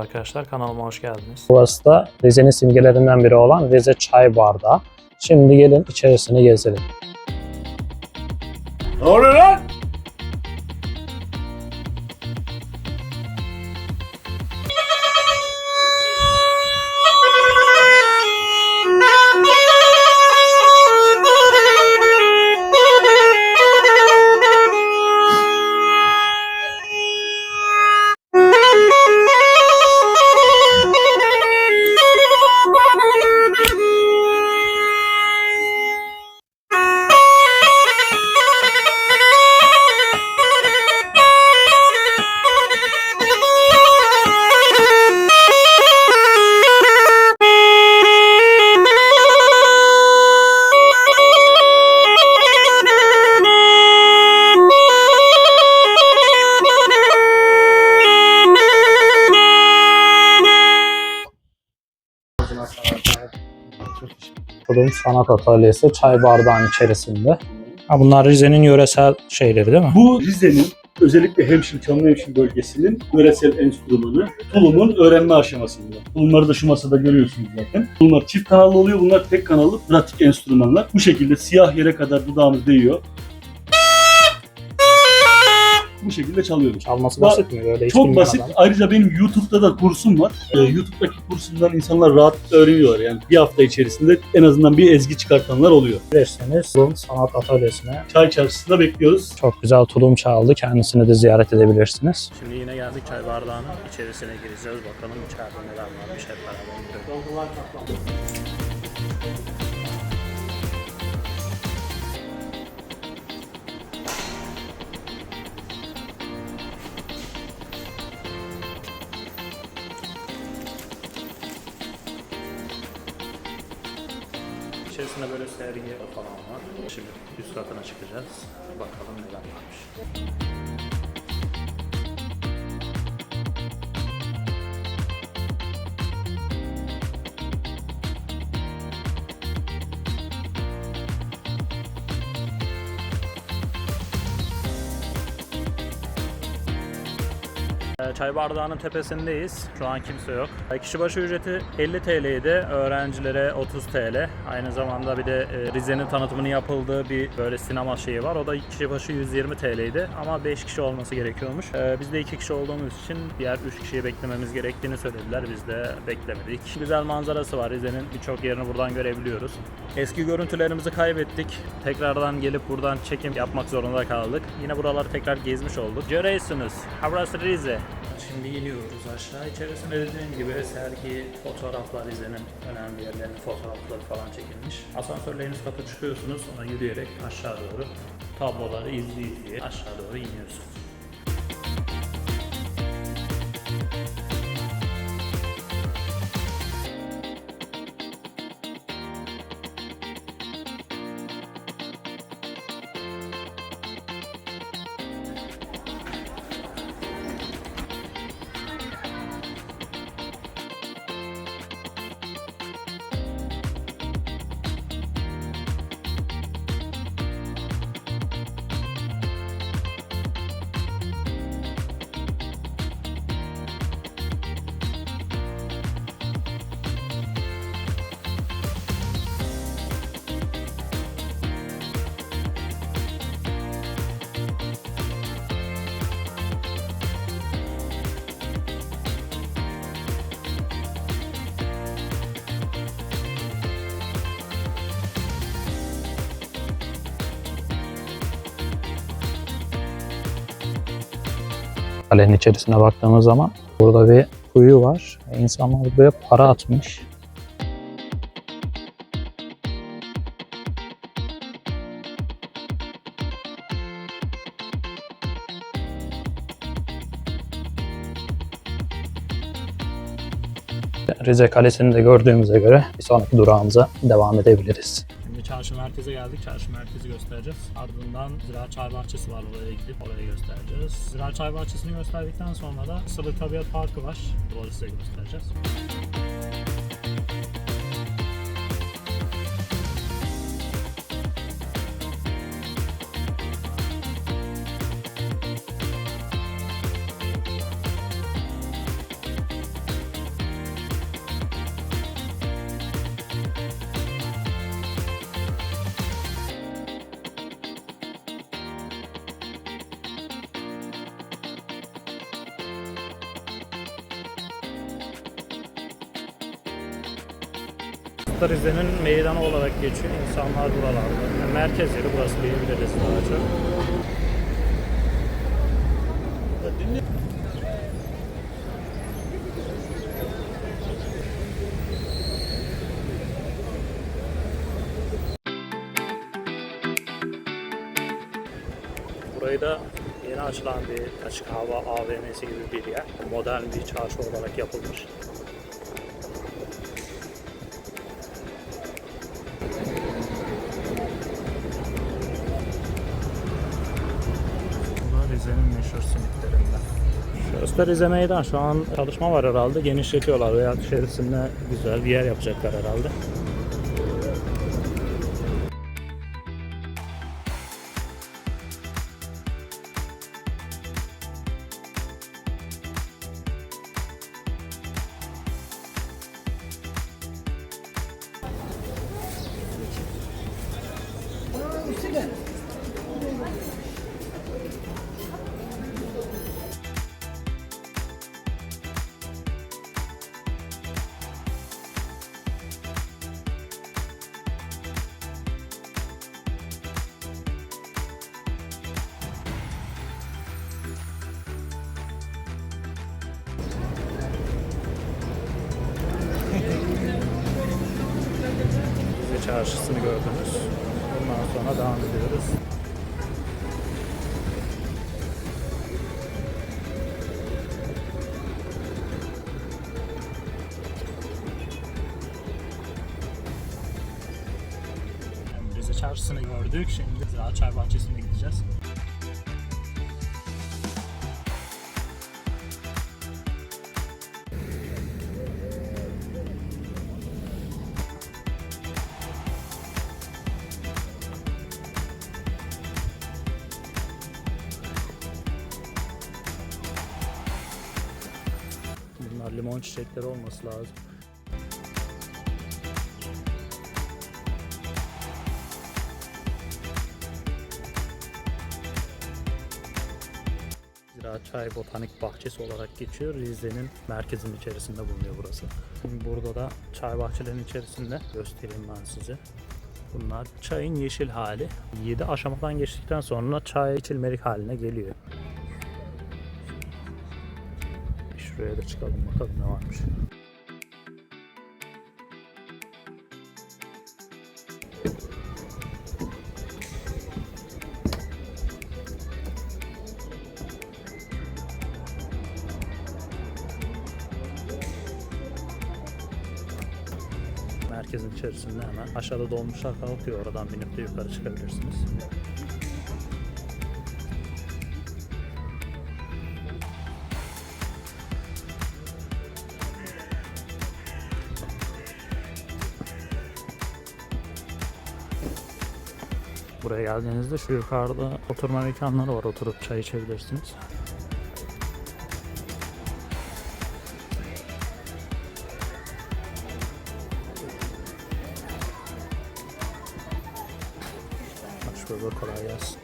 arkadaşlar, kanalıma hoş geldiniz. Burası da Rize'nin simgelerinden biri olan Rize Çay Bardağı. Şimdi gelin içerisini gezelim. Ne oluyor lan? Kurum Sanat Atölyesi Çay Bardağı'nın içerisinde. Bunlar Rize'nin yöresel şeyleri değil mi? Bu Rize'nin özellikle Hemşin, Çamlıhemşin bölgesinin yöresel enstrümanı tulumun öğrenme aşamasında. Tulumları da şu masada görüyorsunuz zaten. Tulumlar çift kanallı oluyor, bunlar tek kanallı pratik enstrümanlar. Bu şekilde siyah yere kadar dudağımız değiyor. Bu şekilde çalıyoruz. Çalması basit mi? Böyle hiç Çok bilmeyen basit. adam. Ayrıca benim YouTube'da da kursum var. YouTube'daki kursumdan insanlar rahat öğreniyorlar. Yani bir hafta içerisinde en azından bir ezgi çıkartanlar oluyor. Bilirseniz Kurum Sanat Atölyesi'ne Çay çarşısında bekliyoruz. çok güzel tulum çaldı. Kendisini de ziyaret edebilirsiniz. Şimdi yine geldik çay bardağının içerisine gireceğiz. Bakalım içeride neler varmış, hep beraber görelim. İçerisinde böyle sergi falan var. Şimdi üst katına çıkacağız. Bakalım neler varmış. Çay bardağının tepesindeyiz. Şu an kimse yok. Kişi başı ücreti 50 TL'ydi. Öğrencilere 30 TL. Aynı zamanda bir de Rize'nin tanıtımının yapıldığı bir böyle sinema şeyi var. O da kişi başı 120 TL'ydi. Ama 5 kişi olması gerekiyormuş. Biz de 2 kişi olduğumuz için diğer 3 kişiyi beklememiz gerektiğini söylediler. Biz de beklemedik. Güzel manzarası var. Rize'nin birçok yerini buradan görebiliyoruz. Eski görüntülerimizi kaybettik. Tekrardan gelip buradan çekim yapmak zorunda kaldık. Yine buraları tekrar gezmiş olduk. Görüyorsunuz. Burası Rize. Şimdi iniyoruz aşağı. İçerisinde dediğim gibi sergi, fotoğraflar, Rize'nin önemli yerlerinin fotoğrafları falan çekilmiş. Asansörle en üst kata çıkıyorsunuz. Ona yürüyerek aşağı doğru tabloları izleye aşağı doğru iniyorsunuz. Kalenin içerisine baktığımız zaman burada bir kuyu var. İnsanlar buraya para atmış. Rize Kalesi'ni de gördüğümüze göre bir sonraki durağımıza devam edebiliriz. Şimdi çarşı merkeze geldik. Çarşı merkezi göstereceğiz. Ardından Ziraat Çay Bahçesi var. Oraya gidip orayı göstereceğiz. Ziraat Çay Bahçesi'ni gösterdikten sonra da Sırlı Tabiat Parkı var. Orayı size göstereceğiz. Şurası Rize'nin meydanı olarak geçiyor. İnsanlar buralarda. Yani merkez yeri burası diyebiliriz daha çok. Burayı da yeni açılan bir açık hava AVM'si gibi bir yer. Modern bir çarşı olarak yapılmış. Bu da Rize'nin meşhur simitlerinden. Şurası da Rize Meydan. Şu an çalışma var herhalde. Genişletiyorlar veya içerisinde güzel bir yer yapacaklar herhalde. Rize Çarşısı'nı gördünüz. Bundan sonra devam ediyoruz. Rize Çarşısı'nı gördük. Şimdi Ziraat Çay Bahçesi'ne gideceğiz. Bunlar limon çiçekleri olması lazım. Ziraat Çay Botanik Bahçesi olarak geçiyor. Rize'nin merkezinin içerisinde bulunuyor burası. Şimdi burada da çay bahçelerinin içerisinde göstereyim ben size. Bunlar çayın yeşil hali. 7 aşamadan geçtikten sonra çay içilmelik haline geliyor. Şuraya da çıkalım bakalım ne varmış. Merkezin içerisinde hemen aşağıda dolmuşlar kalkıyor. Oradan binip de yukarı çıkabilirsiniz. Buraya geldiğinizde şu yukarıda oturma mekanları var. Oturup çay içebilirsiniz. Şurada kolay gelsin.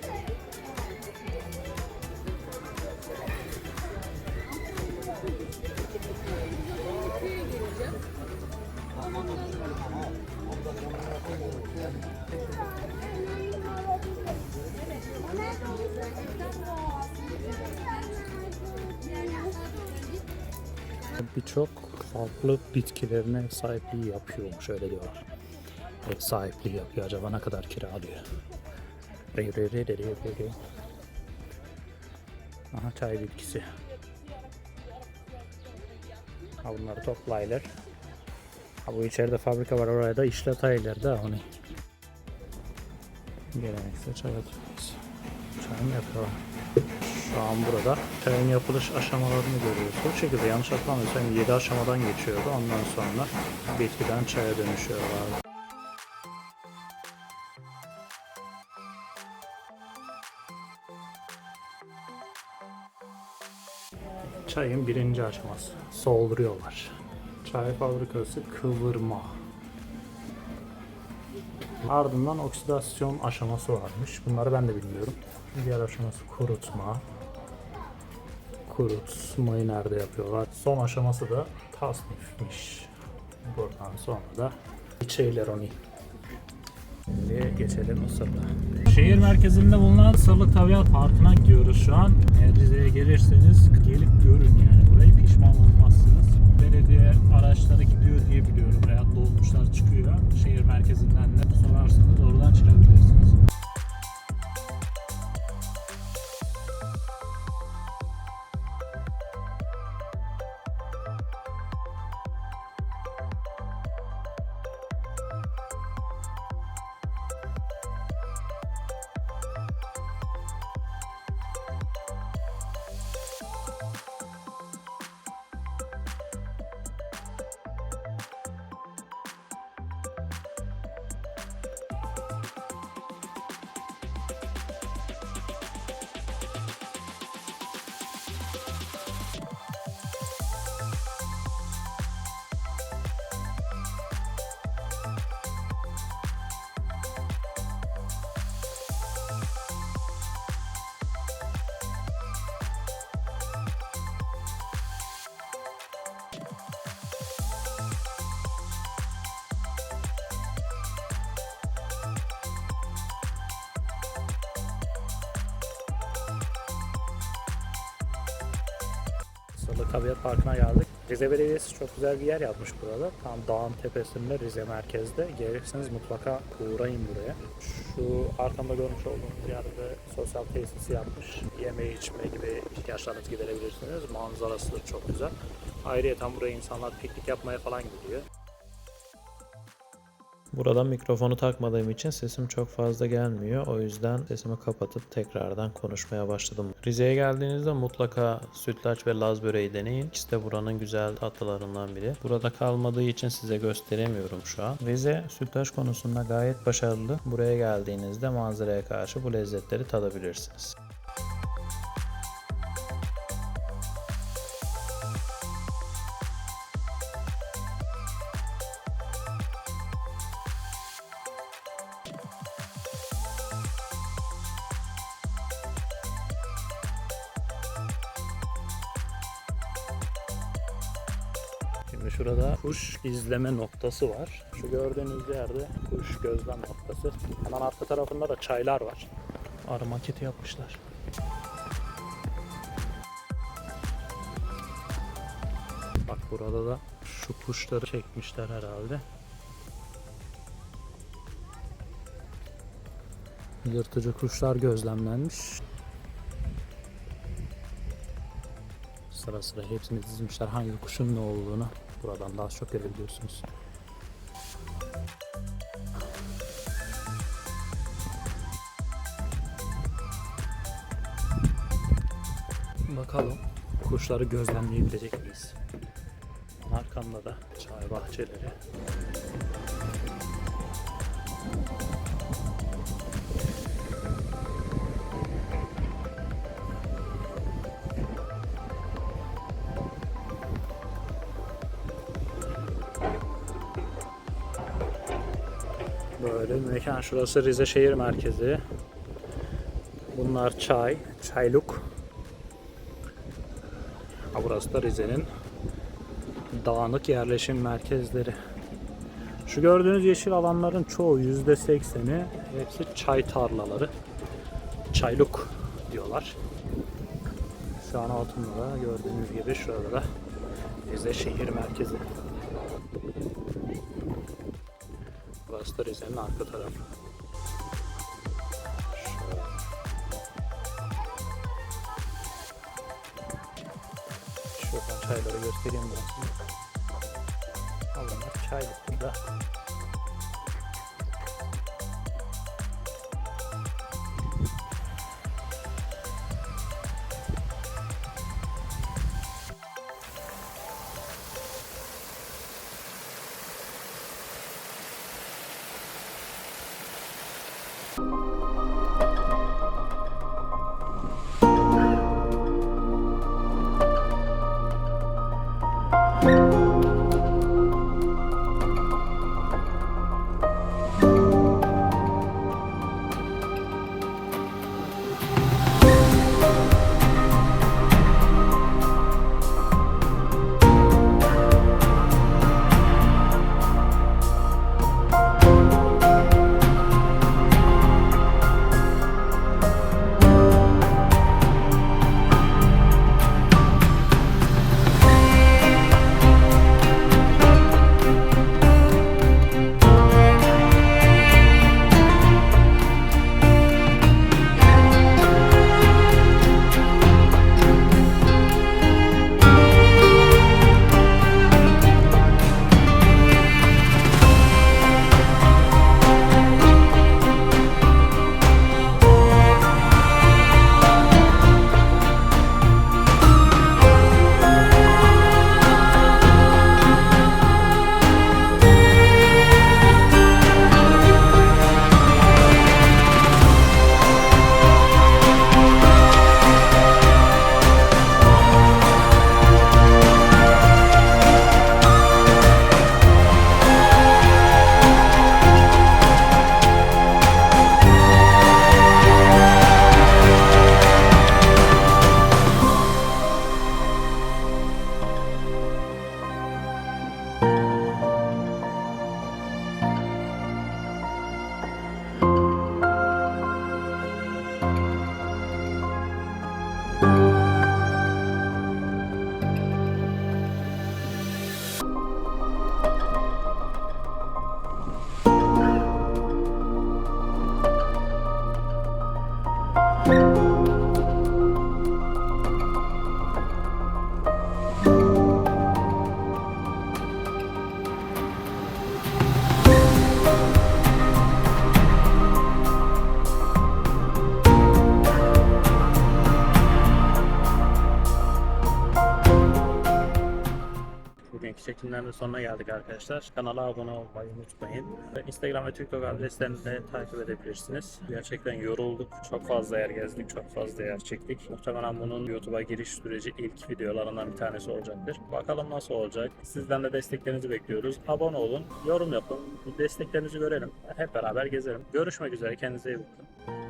Birçok farklı bitkilerine ev sahipliği yapıyormuş, öyle diyorlar. Ev sahipliği yapıyor, acaba ne kadar kira alıyor? Aha, çay bitkisi. Ha, bunları toplayırlar. Ha, bu içeride fabrika var, oraya da işletayırlar da onu. Gelenekse çay atıyoruz. Çay mı yapıyorlar? Şu an burada çayın yapılış aşamalarını görüyoruz. Bu şekilde, yanlış hatırlamıyorsam 7 aşamadan geçiyordu. Ondan sonra bitkiden çaya dönüşüyorlar. Çayın birinci aşaması. Solduruyorlar. Çay fabrikası kıvırma. Ardından oksidasyon aşaması varmış. Bunları ben de bilmiyorum. Diğer aşaması kurutma. Kurutmayı nerede yapıyorlar? Son aşaması da tasnifmiş. Buradan sonra da Çeyleroni. Şimdi geçelim Mısır'da. Şehir merkezinde bulunan Sırlık Tabiat Parkı'na gidiyoruz şu an. Eğer Rize'ye gelirseniz gelip görün yani. Burayı pişman olmazsınız. Belediye araçları gidiyor diye biliyorum. Veya dolmuşlar çıkıyor. Şehir merkezinden de sorarsanız oradan çıkabilirsiniz. Sırlık Tabiat Parkı'na geldik. Rize Belediyesi çok güzel bir yer yapmış burada. Tam dağın tepesinde, Rize merkezde. Gelirseniz mutlaka uğrayın buraya. Şu arkamda görmüş olduğunuz yerde sosyal tesisi yapmış. Yeme içme gibi ihtiyaçlarınızı giderebilirsiniz. Manzarası da çok güzel. Ayrıca buraya insanlar piknik yapmaya falan gidiyor. Burada mikrofonu takmadığım için sesim çok fazla gelmiyor. O yüzden sesimi kapatıp tekrardan konuşmaya başladım. Rize'ye geldiğinizde mutlaka sütlaç ve Laz böreği deneyin. İkisi de buranın güzel tatlılarından biri. Burada kalmadığı için size gösteremiyorum şu an. Rize sütlaç konusunda gayet başarılı. Buraya geldiğinizde manzaraya karşı bu lezzetleri tadabilirsiniz. Şimdi şurada kuş izleme noktası var. Şu gördüğünüz yerde kuş gözlem noktası. Hemen arka tarafında da çaylar var. Arı maketi yapmışlar. Bak burada da şu kuşları çekmişler herhalde. Yırtıcı kuşlar gözlemlenmiş. Sıra sıra hepsini dizmişler. Hangi kuşun ne olduğunu buradan daha çok görebiliyorsunuz. Bakalım kuşları gözlemleyebilecek miyiz? Arkamda da çay bahçeleri. Böyle bir mekan. Şurası Rize şehir merkezi. Bunlar çayluk. Burası da Rize'nin dağınık yerleşim merkezleri. Şu gördüğünüz yeşil alanların çoğu %80'i hepsi çay tarlaları. Çayluk diyorlar. Şu an altında da gördüğünüz gibi şurada da Rize şehir merkezi. Burası da Rize'nin arka tarafı. Şöyle. Şuradan çayları göstereyim biraz. Allah'ım çaylık burada. çekimlerinin sonuna geldik arkadaşlar. Kanala abone olmayı unutmayın. Instagram ve TikTok adreslerini de takip edebilirsiniz. Gerçekten yorulduk. Çok fazla yer gezdik. Çok fazla yer çektik. Muhtemelen bunun YouTube'a giriş süreci ilk videolarından bir tanesi olacaktır. Bakalım nasıl olacak. Sizden de desteklerinizi bekliyoruz. Abone olun, yorum yapın. Desteklerinizi görelim. Hep beraber gezelim. Görüşmek üzere. Kendinize iyi bakın.